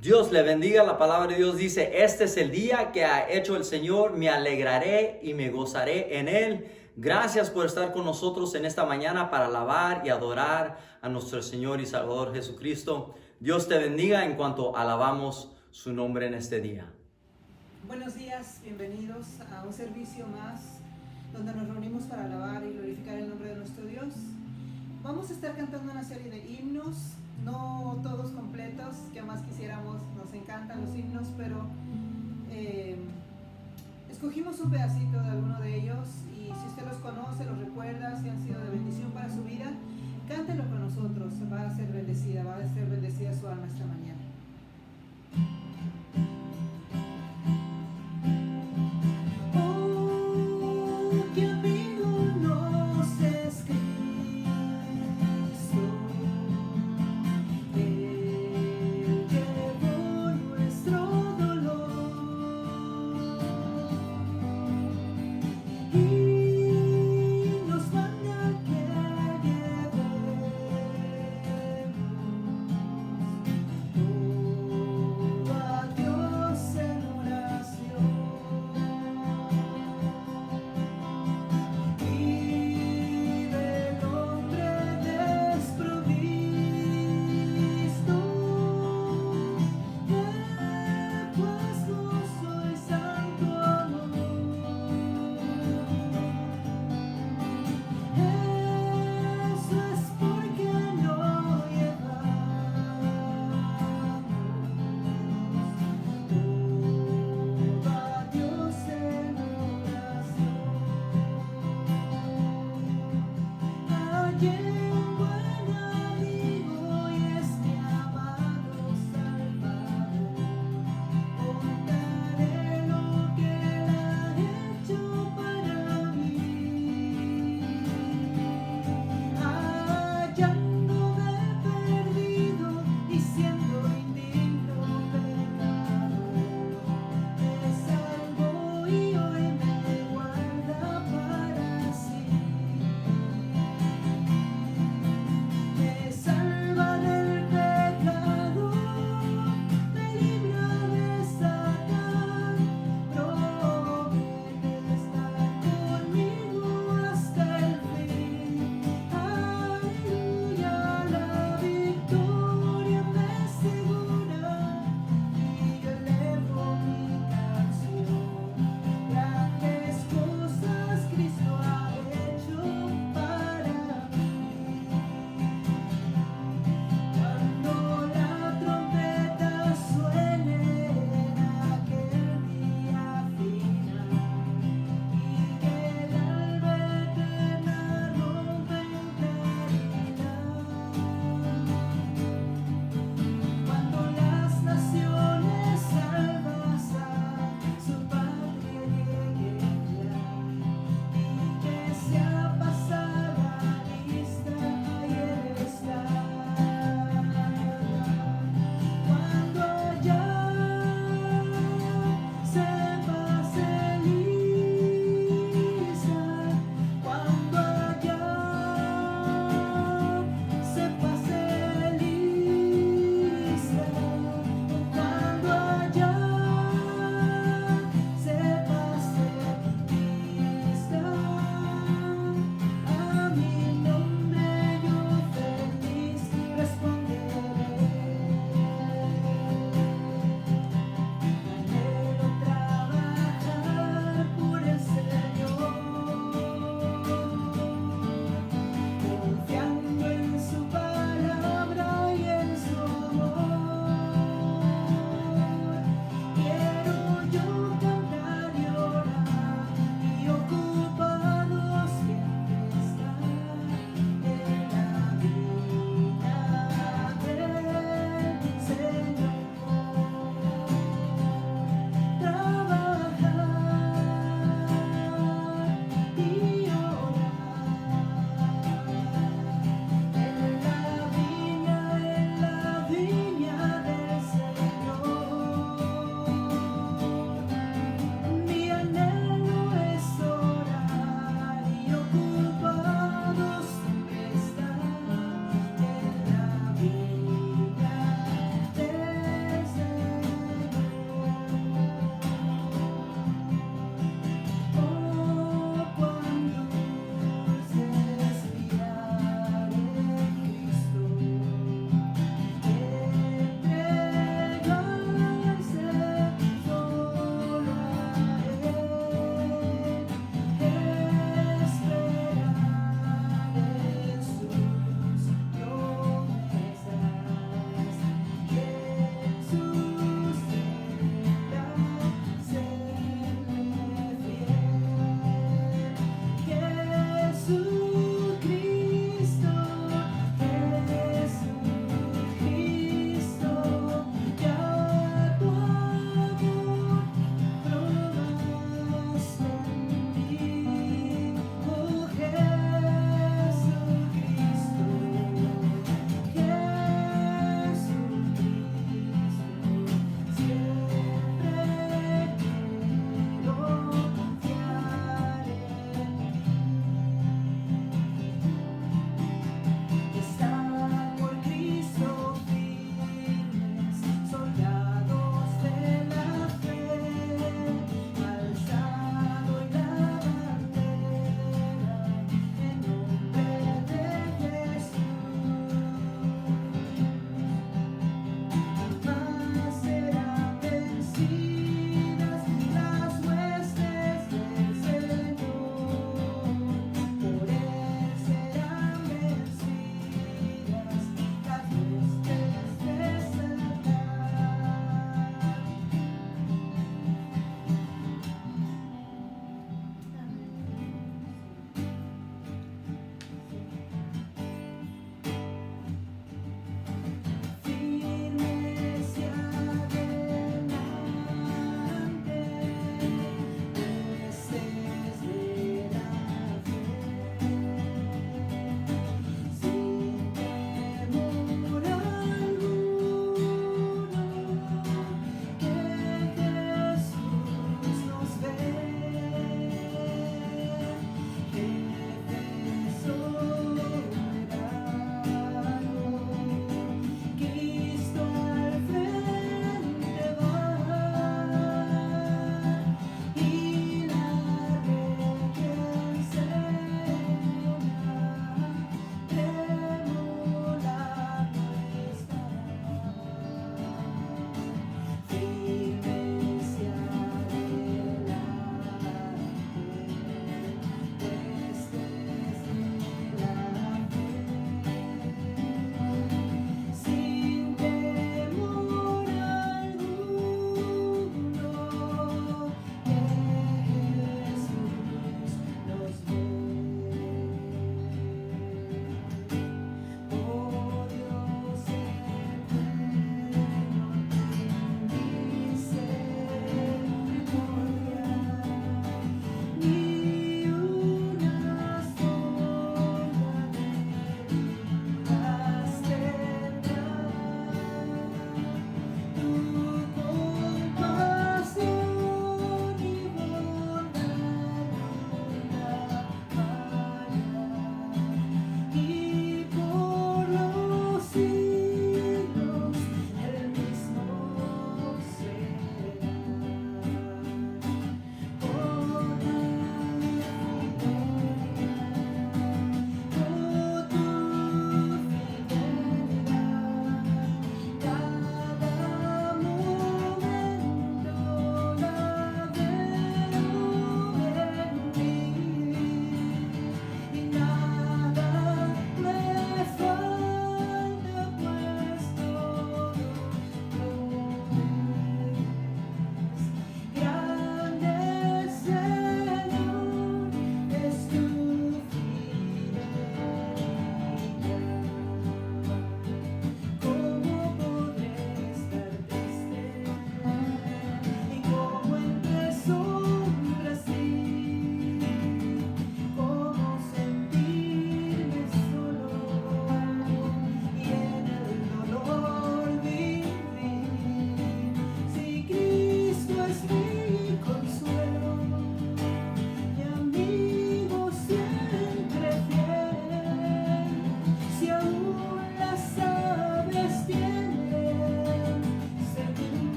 Dios le bendiga. La palabra de Dios dice, este es el día que ha hecho el Señor, me alegraré y me gozaré en él. Gracias por estar con nosotros en esta mañana para alabar y adorar a nuestro Señor y Salvador Jesucristo. Dios te bendiga en cuanto alabamos su nombre en este día. Buenos días, bienvenidos a un servicio más donde nos reunimos para alabar y glorificar el nombre de nuestro Dios. Vamos a estar cantando una serie de himnos, no todos completos, que más quisiéramos, nos encantan los himnos, pero escogimos un pedacito de alguno de ellos y si usted los conoce, los recuerda, si han sido de bendición para su vida, cántelo con nosotros, va a ser bendecida su alma esta mañana. Oh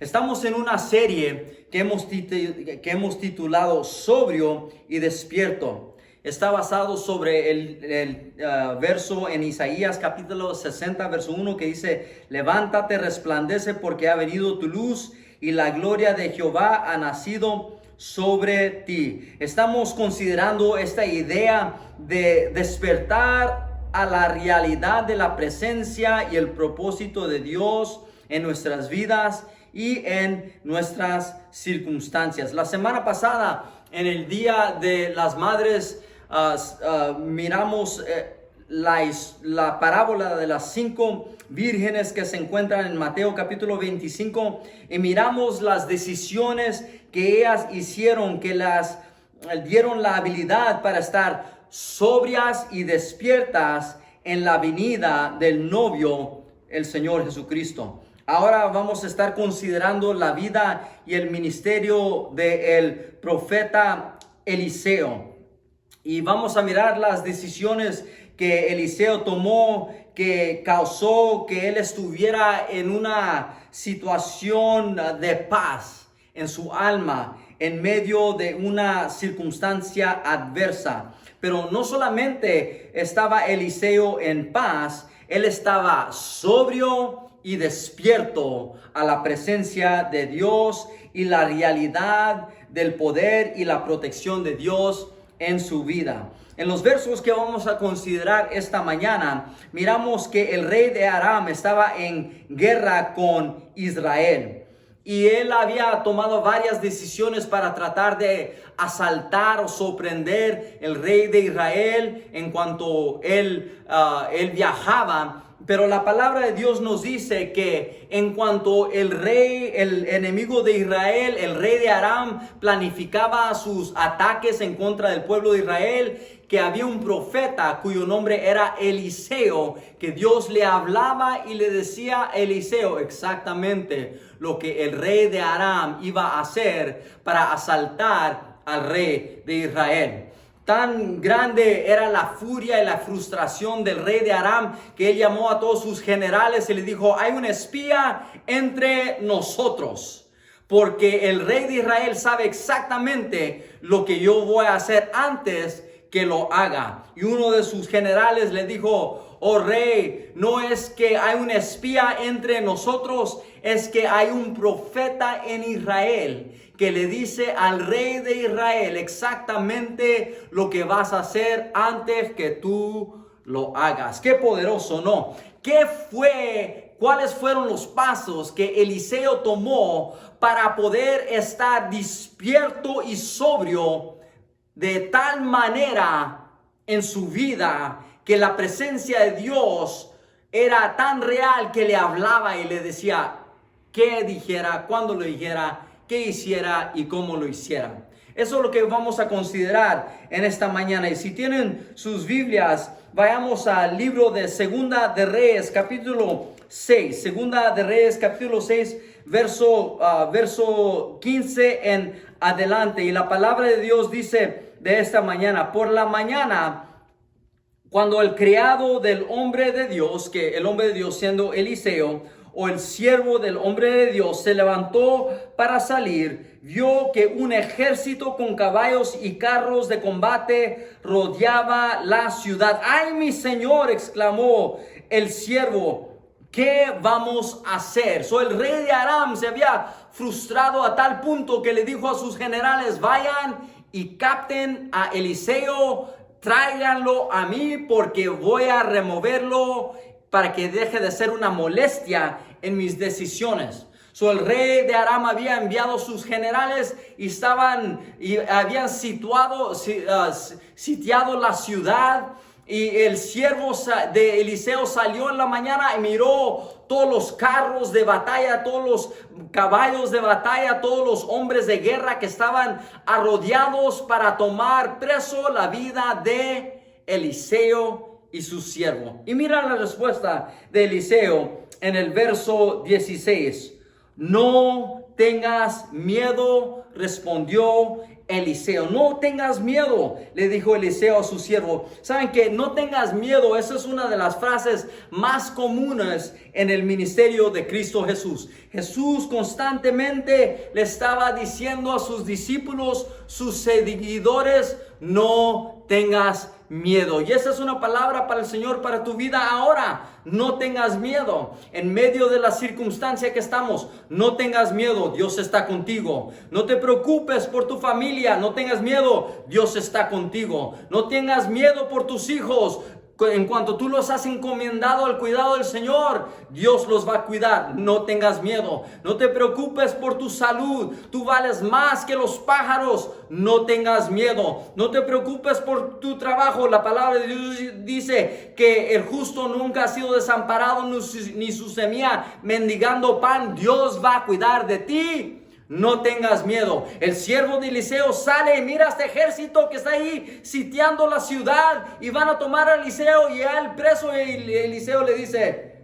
Estamos en una serie que hemos titulado Sobrio y Despierto. Está basado sobre el verso en Isaías capítulo 60, verso 1, que dice: levántate, resplandece, porque ha venido tu luz y la gloria de Jehová ha nacido sobre ti. Estamos considerando esta idea de despertar a la realidad de la presencia y el propósito de Dios en nuestras vidas y en nuestras circunstancias. La semana pasada, en el Día de las Madres, miramos la parábola de las 5 vírgenes que se encuentran en Mateo capítulo 25, y miramos las decisiones que ellas hicieron, que las dieron la habilidad para estar sobrias y despiertas en la venida del novio, el Señor Jesucristo. Ahora vamos a estar considerando la vida y el ministerio del profeta Eliseo. Y vamos a mirar las decisiones que Eliseo tomó, que causó que él estuviera en una situación de paz en su alma, en medio de una circunstancia adversa. Pero no solamente estaba Eliseo en paz, él estaba sobrio y despierto a la presencia de Dios y la realidad del poder y la protección de Dios en su vida. En los versos que vamos a considerar esta mañana, miramos que el rey de Aram estaba en guerra con Israel. Y él había tomado varias decisiones para tratar de asaltar o sorprender el rey de Israel en cuanto él viajaba. Pero la palabra de Dios nos dice que en cuanto el rey, el enemigo de Israel, el rey de Aram, planificaba sus ataques en contra del pueblo de Israel, que había un profeta cuyo nombre era Eliseo, que Dios le hablaba y le decía a Eliseo exactamente lo que el rey de Aram iba a hacer para asaltar al rey de Israel. Tan grande era la furia y la frustración del rey de Aram que él llamó a todos sus generales y le dijo: hay un espía entre nosotros, porque el rey de Israel sabe exactamente lo que yo voy a hacer antes que lo haga. Y uno de sus generales le dijo: oh rey, no es que hay un espía entre nosotros, es que hay un profeta en Israel que le dice al rey de Israel exactamente lo que vas a hacer antes que tú lo hagas. Qué poderoso, ¿no? ¿Cuáles fueron los pasos que Eliseo tomó para poder estar despierto y sobrio de tal manera en su vida que la presencia de Dios era tan real que le hablaba y le decía qué dijera, cuándo lo dijera, qué hiciera y cómo lo hiciera? Eso es lo que vamos a considerar en esta mañana. Y si tienen sus Biblias, vayamos al libro de Segunda de Reyes, capítulo 6. Segunda de Reyes, capítulo 6, verso 15 en adelante. Y la palabra de Dios dice de esta mañana: por la mañana, cuando el criado del hombre de Dios, que el hombre de Dios siendo Eliseo, o el siervo del hombre de Dios, se levantó para salir, vio que un ejército con caballos y carros de combate rodeaba la ciudad. ¡Ay, mi señor!, exclamó el siervo, ¿qué vamos a hacer? El rey de Aram se había frustrado a tal punto que le dijo a sus generales: vayan y capten a Eliseo, tráiganlo a mí porque voy a removerlo para que deje de ser una molestia en mis decisiones. El rey de Aram había enviado sus generales y habían sitiado la ciudad. Y el siervo de Eliseo salió en la mañana y miró todos los carros de batalla, todos los caballos de batalla, todos los hombres de guerra que estaban arrodeados para tomar preso la vida de Eliseo y su siervo. Y mira la respuesta de Eliseo en el verso 16. No tengas miedo, respondió Eliseo. No tengas miedo, le dijo Eliseo a su siervo. Saben que no tengas miedo, esa es una de las frases más comunes en el ministerio de Cristo Jesús. Jesús constantemente le estaba diciendo a sus discípulos, sus seguidores, no tengas miedo. Y esa es una palabra para el Señor, para tu vida ahora. No tengas miedo. En medio de la circunstancia que estamos, no tengas miedo. Dios está contigo. No te preocupes por tu familia. No tengas miedo. Dios está contigo. No tengas miedo por tus hijos. En cuanto tú los has encomendado al cuidado del Señor, Dios los va a cuidar. No tengas miedo. No te preocupes por tu salud. Tú vales más que los pájaros. No tengas miedo. No te preocupes por tu trabajo. La palabra de Dios dice que el justo nunca ha sido desamparado, ni su semilla mendigando pan. Dios va a cuidar de ti. No tengas miedo. El siervo de Eliseo sale y mira este ejército que está ahí sitiando la ciudad y van a tomar a Eliseo y a él preso. Y Eliseo le dice,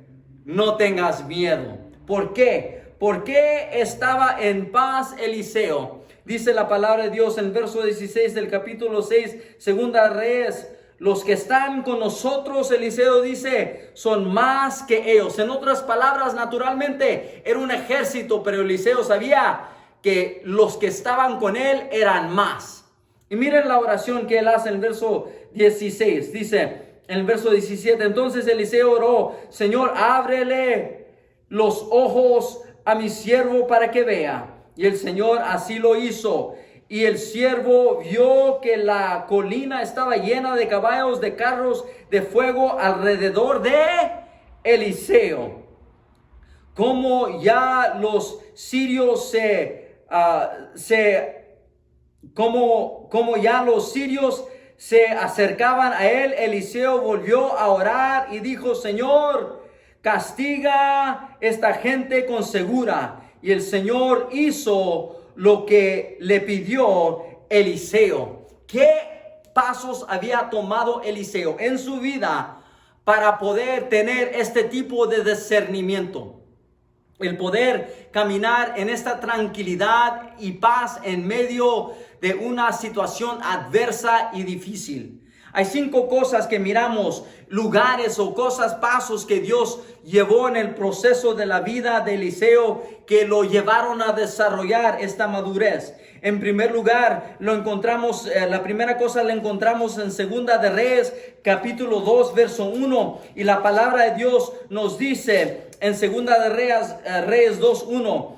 no tengas miedo. ¿Por qué? ¿Por qué estaba en paz Eliseo? Dice la palabra de Dios en el verso 16 del capítulo 6, segunda Reyes. Los que están con nosotros, Eliseo dice, son más que ellos. En otras palabras, naturalmente era un ejército, pero Eliseo sabía que los que estaban con él eran más. Y miren la oración que él hace en el verso 16. Dice en el verso 17, entonces Eliseo oró, Señor, ábrele los ojos a mi siervo para que vea. Y el Señor así lo hizo. Y el siervo vio que la colina estaba llena de caballos, de carros de fuego alrededor de Eliseo. Como ya los sirios se acercaban a él, Eliseo volvió a orar y dijo, Señor, castiga esta gente con segura. Y el Señor hizo lo que le pidió Eliseo. ¿Qué pasos había tomado Eliseo en su vida para poder tener este tipo de discernimiento? El poder caminar en esta tranquilidad y paz en medio de una situación adversa y difícil. Hay 5 cosas que miramos, lugares o cosas, pasos que Dios llevó en el proceso de la vida de Eliseo que lo llevaron a desarrollar esta madurez. En primer lugar, la primera cosa la encontramos en Segunda de Reyes, capítulo 2, verso 1. Y la palabra de Dios nos dice en Segunda de Reyes 2, 1.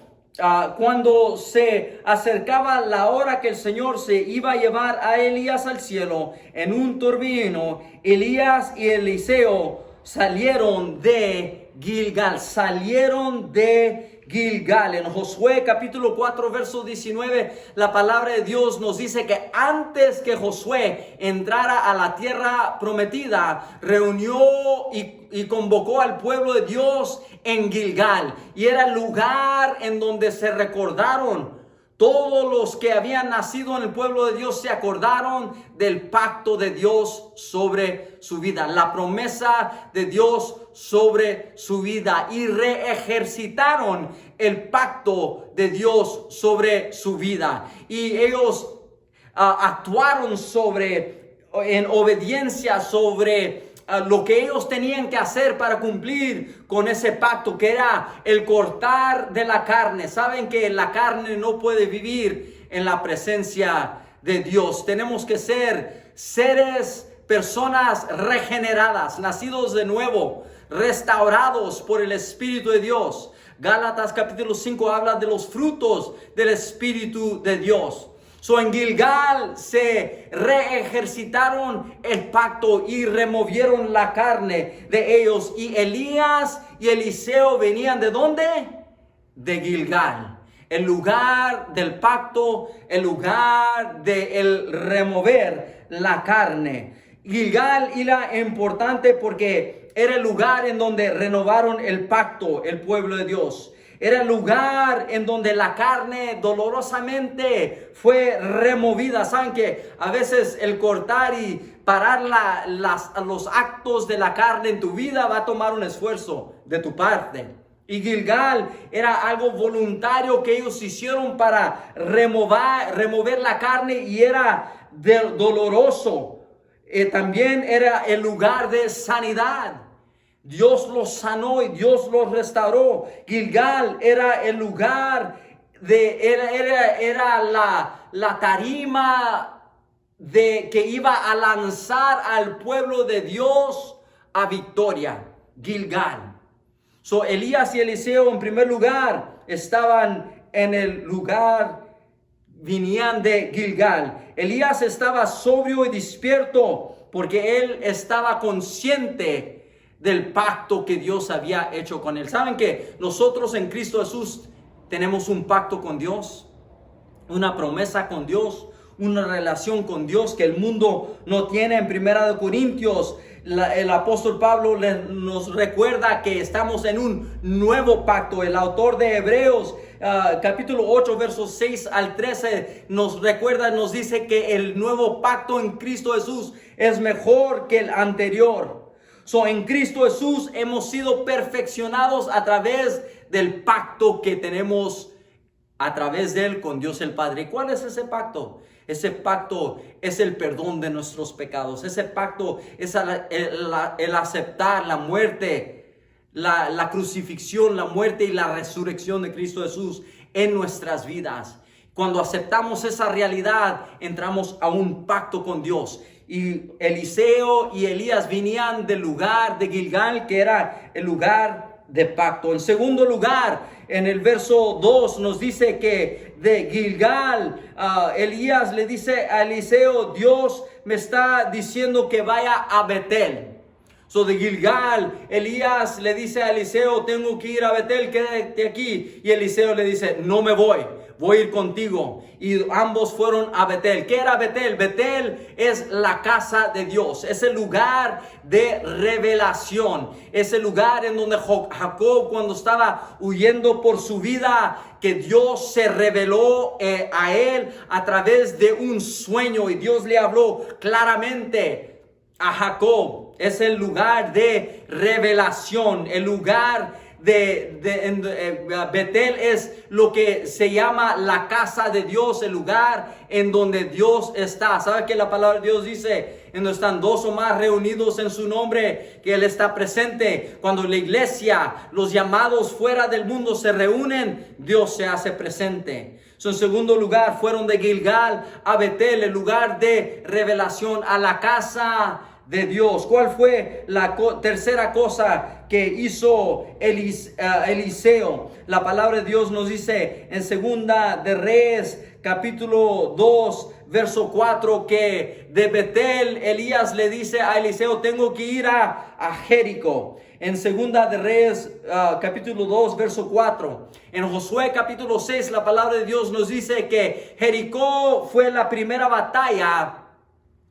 Cuando se acercaba la hora que el Señor se iba a llevar a Elías al cielo en un torbellino, Elías y Eliseo salieron de Gilgal. En Josué capítulo 4 verso 19, la palabra de Dios nos dice que antes que Josué entrara a la tierra prometida, reunió y convocó al pueblo de Dios en Gilgal. Y era el lugar en donde se recordaron. Todos los que habían nacido en el pueblo de Dios se acordaron del pacto de Dios sobre su vida, la promesa de Dios sobre su vida, y reejercitaron el pacto de Dios sobre su vida. Y ellos actuaron en obediencia sobre lo que ellos tenían que hacer para cumplir con ese pacto, que era el cortar de la carne. Saben que la carne no puede vivir en la presencia de Dios. Tenemos que ser personas regeneradas, nacidos de nuevo, restaurados por el Espíritu de Dios. Gálatas capítulo 5 habla de los frutos del Espíritu de Dios. En Gilgal se reejercitaron el pacto y removieron la carne de ellos. Y Elías y Eliseo venían ¿de dónde? De Gilgal. El lugar del pacto, el lugar de el remover la carne. Gilgal era importante porque era el lugar en donde renovaron el pacto, el pueblo de Dios. Era el lugar en donde la carne dolorosamente fue removida. Saben que a veces el cortar y parar los actos de la carne en tu vida va a tomar un esfuerzo de tu parte. Y Gilgal era algo voluntario que ellos hicieron para remover la carne y era doloroso. También era el lugar de sanidad. Dios los sanó y Dios los restauró. Gilgal era el lugar era la tarima que iba a lanzar al pueblo de Dios a victoria. Gilgal. So, Elías y Eliseo en primer lugar estaban en el lugar, venían de Gilgal. Elías estaba sobrio y despierto porque él estaba consciente del pacto que Dios había hecho con él. ¿Saben que nosotros en Cristo Jesús tenemos un pacto con Dios? Una promesa con Dios, una relación con Dios que el mundo no tiene. En 1 Corintios, el apóstol Pablo nos recuerda que estamos en un nuevo pacto. El autor de Hebreos, capítulo 8, versos 6 al 13, nos recuerda, nos dice que el nuevo pacto en Cristo Jesús es mejor que el anterior. En Cristo Jesús hemos sido perfeccionados a través del pacto que tenemos a través de él con Dios el Padre. ¿Y cuál es ese pacto? Ese pacto es el perdón de nuestros pecados. Ese pacto es el aceptar la muerte, la crucifixión, la muerte y la resurrección de Cristo Jesús en nuestras vidas. Cuando aceptamos esa realidad, entramos a un pacto con Dios. Y Eliseo y Elías venían del lugar de Gilgal, que era el lugar de pacto. En segundo lugar, en el verso 2 nos dice que de Gilgal, Elías le dice a Eliseo: Dios me está diciendo que vaya a Betel. De Gilgal, Elías le dice a Eliseo: tengo que ir a Betel, quédate aquí. Y Eliseo le dice: no me voy a ir contigo. Y ambos fueron a Betel. ¿Qué era Betel? Betel es la casa de Dios. Es el lugar de revelación. Es el lugar en donde Jacob, cuando estaba huyendo por su vida, que Dios se reveló a él a través de un sueño. Y Dios le habló claramente a Jacob. Es el lugar de revelación. El lugar Betel es lo que se llama la casa de Dios, el lugar en donde Dios está. ¿Sabe que la palabra de Dios dice? En donde están dos o más reunidos en su nombre, que Él está presente. Cuando la iglesia, los llamados fuera del mundo se reúnen, Dios se hace presente. En segundo lugar, fueron de Gilgal a Betel, el lugar de revelación, a la casa de Dios. ¿Cuál fue la tercera cosa que hizo Eliseo? La palabra de Dios nos dice en Segunda de Reyes, capítulo 2, verso 4, que de Betel Elías le dice a Eliseo: tengo que ir a Jericó. En Segunda de Reyes, capítulo 2, verso 4. En Josué, capítulo 6, la palabra de Dios nos dice que Jericó fue la primera batalla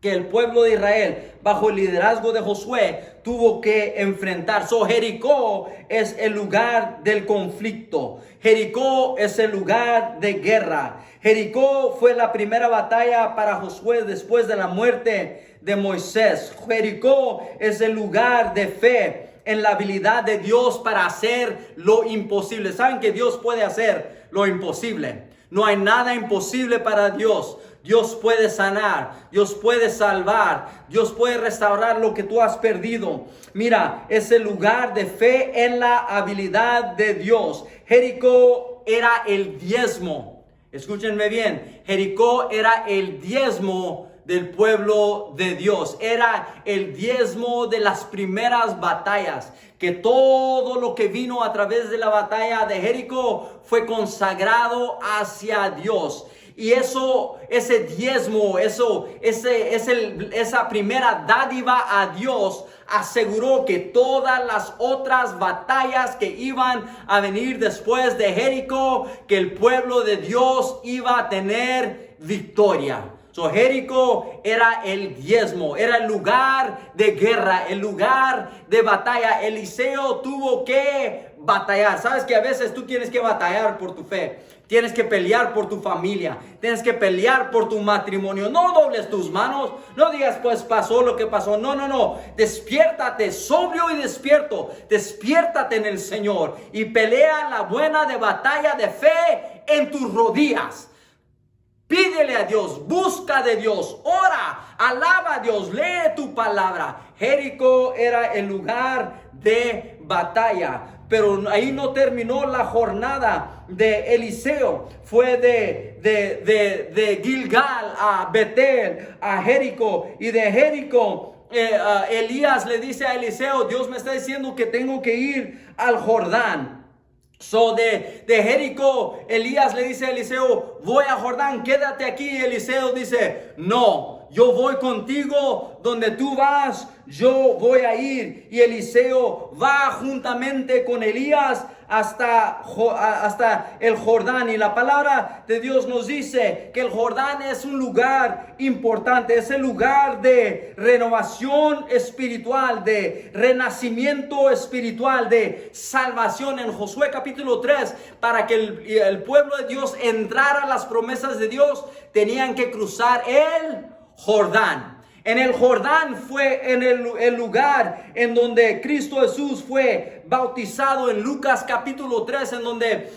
que el pueblo de Israel, bajo el liderazgo de Josué, tuvo que enfrentar. Jericó es el lugar del conflicto. Jericó es el lugar de guerra. Jericó fue la primera batalla para Josué después de la muerte de Moisés. Jericó es el lugar de fe en la habilidad de Dios para hacer lo imposible. ¿Saben que Dios puede hacer lo imposible? No hay nada imposible para Dios. Dios puede sanar, Dios puede salvar, Dios puede restaurar lo que tú has perdido. Mira, es el lugar de fe en la habilidad de Dios. Jericó era el diezmo. Escúchenme bien, Jericó era el diezmo del pueblo de Dios. Era el diezmo de las primeras batallas. Que todo lo que vino a través de la batalla de Jericó fue consagrado hacia Dios. Y ese diezmo, esa primera dádiva a Dios aseguró que todas las otras batallas que iban a venir después de Jericó, que el pueblo de Dios iba a tener victoria. So, Jericó era el diezmo, era el lugar de guerra, el lugar de batalla. Eliseo tuvo que batallar. Sabes que a veces tú tienes que batallar por tu fe. Tienes que pelear por tu familia. Tienes que pelear por tu matrimonio. No dobles tus manos. No digas, pues pasó lo que pasó. No. Despiértate, sobrio y despierto. Despiértate en el Señor. Y pelea la buena de batalla de fe en tus rodillas. Pídele a Dios, busca de Dios, ora, alaba a Dios, lee tu palabra. Jericó era el lugar de batalla. Pero ahí no terminó la jornada de Eliseo. Fue de Gilgal a Betel, a Jericó. Y de Jericó, Elías le dice a Eliseo, Dios me está diciendo que tengo que ir al Jordán. So de Jericó, Elías le dice a Eliseo, voy a Jordán, quédate aquí. Eliseo dice, no, yo voy contigo, donde tú vas, yo voy a ir. Y Eliseo va juntamente con Elías hasta el Jordán. Y la palabra de Dios nos dice que el Jordán es un lugar importante, es el lugar de renovación espiritual, de renacimiento espiritual, de salvación. En Josué capítulo 3, para que el pueblo de Dios entrara a las promesas de Dios, tenían que cruzar el Jordán. En el Jordán fue en el lugar en donde Cristo Jesús fue bautizado. En Lucas capítulo 3, en donde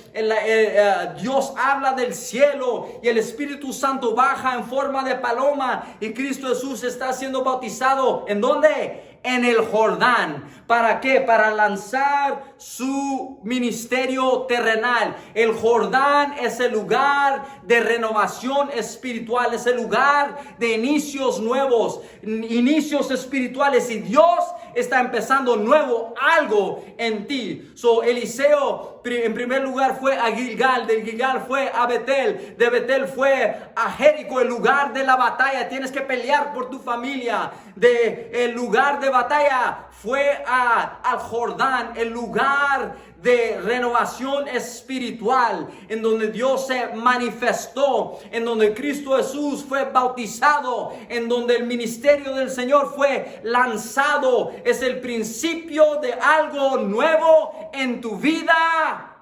Dios habla del cielo y el Espíritu Santo baja en forma de paloma y Cristo Jesús está siendo bautizado. ¿En dónde? En el Jordán. ¿Para qué? Para lanzar su ministerio terrenal. El Jordán es el lugar de renovación espiritual, es el lugar de inicios nuevos, inicios espirituales, y Dios está empezando nuevo algo en ti. So, Eliseo en primer lugar fue a Gilgal, de Gilgal fue a Betel, de Betel fue a Jericó, el lugar de la batalla. Tienes que pelear por tu familia. De el lugar de batalla fue al Jordán, el lugar de renovación espiritual, en donde Dios se manifestó, en donde Cristo Jesús fue bautizado, en donde el ministerio del Señor fue lanzado. Es el principio de algo nuevo en tu vida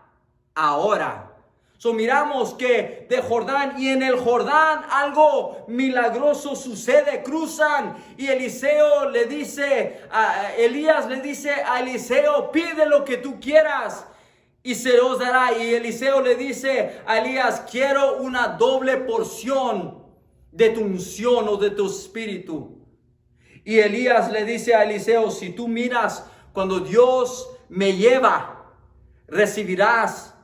ahora. So, miramos que de Jordán, y en el Jordán algo milagroso sucede. Cruzan y Eliseo le dice, Elías le dice a Eliseo, pide lo que tú quieras y se os dará. Y Eliseo le dice a Elías, quiero una doble porción de tu unción o de tu espíritu. Y Elías le dice a Eliseo, si tú miras, cuando Dios me lleva, recibirás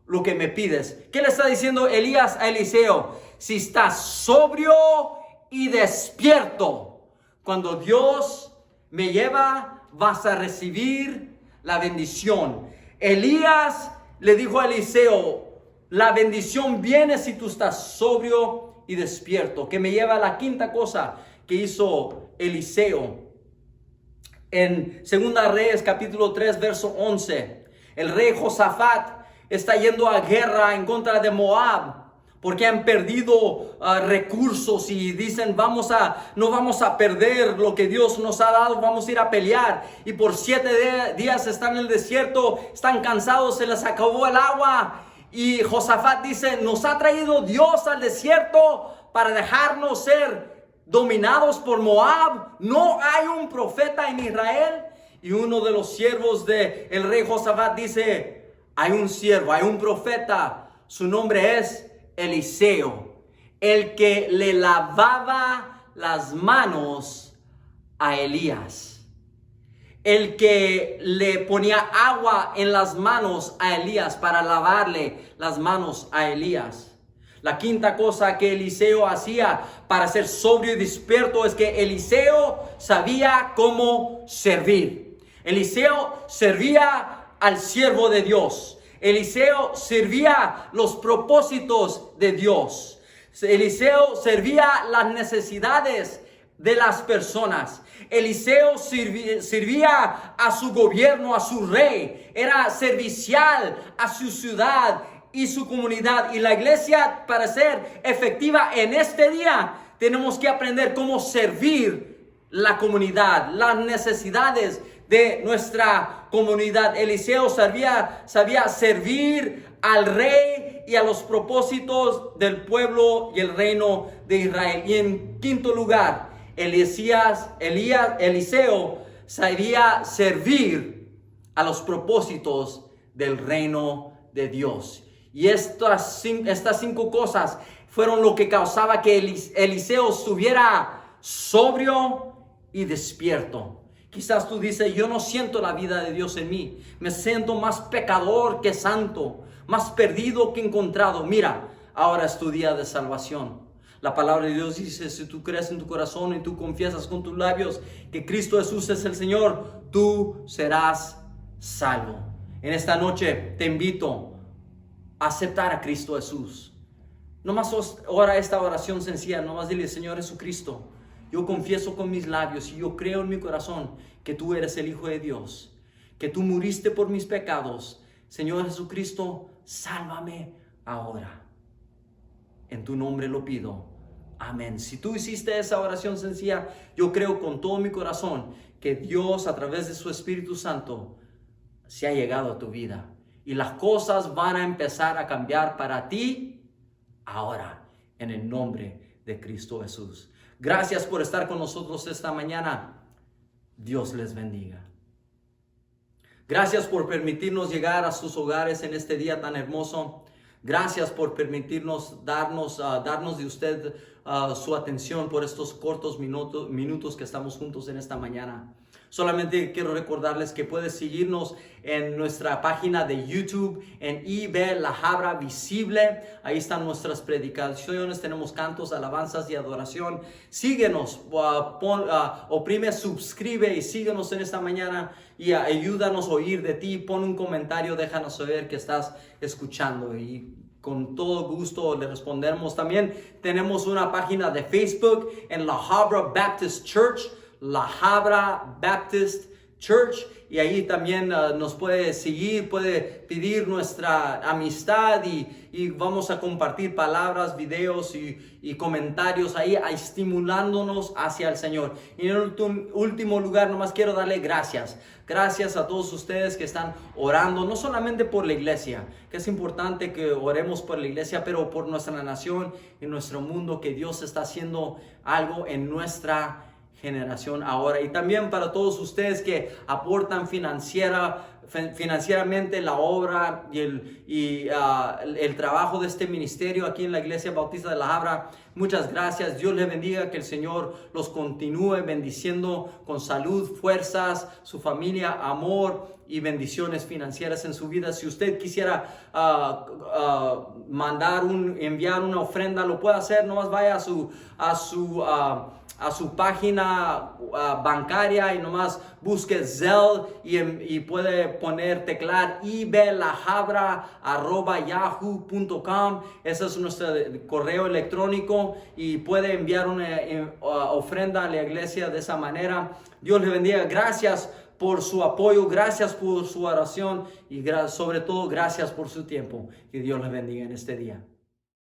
lo que me pides. ¿Qué le está diciendo Elías a Eliseo? Si estás sobrio y despierto, cuando Dios me lleva, vas a recibir la bendición. Elías le dijo a Eliseo, la bendición viene si tú estás sobrio y despierto. Que me lleva a la quinta cosa que hizo Eliseo. En 2 Reyes capítulo 3 verso 11, el rey Josafat está yendo a guerra en contra de Moab, porque han perdido recursos y dicen, no vamos a perder lo que Dios nos ha dado, vamos a ir a pelear. Y por 7 días están en el desierto, están cansados, se les acabó el agua. Y Josafat dice, nos ha traído Dios al desierto para dejarnos ser dominados por Moab. No hay un profeta en Israel. Y uno de los siervos del rey Josafat dice, hay un siervo, hay un profeta, su nombre es Eliseo, el que le lavaba las manos a Elías, el que le ponía agua en las manos a Elías para lavarle las manos a Elías. La quinta cosa que Eliseo hacía para ser sobrio y despierto es que Eliseo sabía cómo servir. Eliseo servía al siervo de Dios. Eliseo servía los propósitos de Dios. Eliseo servía las necesidades de las personas. Eliseo servía a su gobierno, a su rey. Era servicial a su ciudad y su comunidad. Y la iglesia, para ser efectiva en este día, tenemos que aprender cómo servir la comunidad, las necesidades de nuestra comunidad. Eliseo sabía servir al rey y a los propósitos del pueblo y el reino de Israel. Y en quinto lugar, Eliseo sabía servir a los propósitos del reino de Dios. Y estas 5 cosas fueron lo que causaba que Eliseo estuviera sobrio y despierto. Quizás tú dices, yo no siento la vida de Dios en mí. Me siento más pecador que santo, más perdido que encontrado. Mira, ahora es tu día de salvación. La palabra de Dios dice, si tú crees en tu corazón y tú confiesas con tus labios que Cristo Jesús es el Señor, tú serás salvo. En esta noche te invito a aceptar a Cristo Jesús. Nomás ora esta oración sencilla, nomás dile, Señor Jesucristo, yo confieso con mis labios y yo creo en mi corazón que tú eres el Hijo de Dios, que tú muriste por mis pecados. Señor Jesucristo, sálvame ahora. En tu nombre lo pido. Amén. Si tú hiciste esa oración sencilla, yo creo con todo mi corazón que Dios a través de su Espíritu Santo se ha llegado a tu vida. Y las cosas van a empezar a cambiar para ti ahora, en el nombre de Cristo Jesús. Gracias por estar con nosotros esta mañana. Dios les bendiga. Gracias por permitirnos llegar a sus hogares en este día tan hermoso. Gracias por permitirnos darnos de usted su atención por estos cortos minutos que estamos juntos en esta mañana. Solamente quiero recordarles que puedes seguirnos en nuestra página de YouTube, en IB La Habra Visible. Ahí están nuestras predicaciones, tenemos cantos, alabanzas y adoración. Síguenos, oprime, suscribe y síguenos en esta mañana y ayúdanos a oír de ti. Pon un comentario, déjanos saber que estás escuchando y con todo gusto le respondemos. También tenemos una página de Facebook en La Habra Baptist Church. La Habra Baptist Church, y ahí también nos puede seguir, puede pedir nuestra amistad y vamos a compartir palabras, videos y comentarios ahí, estimulándonos hacia el Señor. Y en el último lugar, nomás quiero darle gracias. Gracias a todos ustedes que están orando, no solamente por la iglesia, que es importante que oremos por la iglesia, pero por nuestra nación y nuestro mundo, que Dios está haciendo algo en nuestra generación ahora. Y también para todos ustedes que aportan financieramente la obra y el trabajo de este ministerio aquí en la Iglesia Bautista de La Habra. Muchas gracias. Dios les bendiga, que el Señor los continúe bendiciendo con salud, fuerzas, su familia, amor y bendiciones financieras en su vida. Si usted quisiera enviar una ofrenda, lo puede hacer. Nomás vaya a su página bancaria y nomás busque Zelle y puede teclar ibelahabra@yahoo.com. Ese es nuestro correo electrónico y puede enviar una ofrenda a la iglesia de esa manera. Dios le bendiga. Gracias por su apoyo, gracias por su oración y sobre todo gracias por su tiempo. Que Dios le bendiga en este día.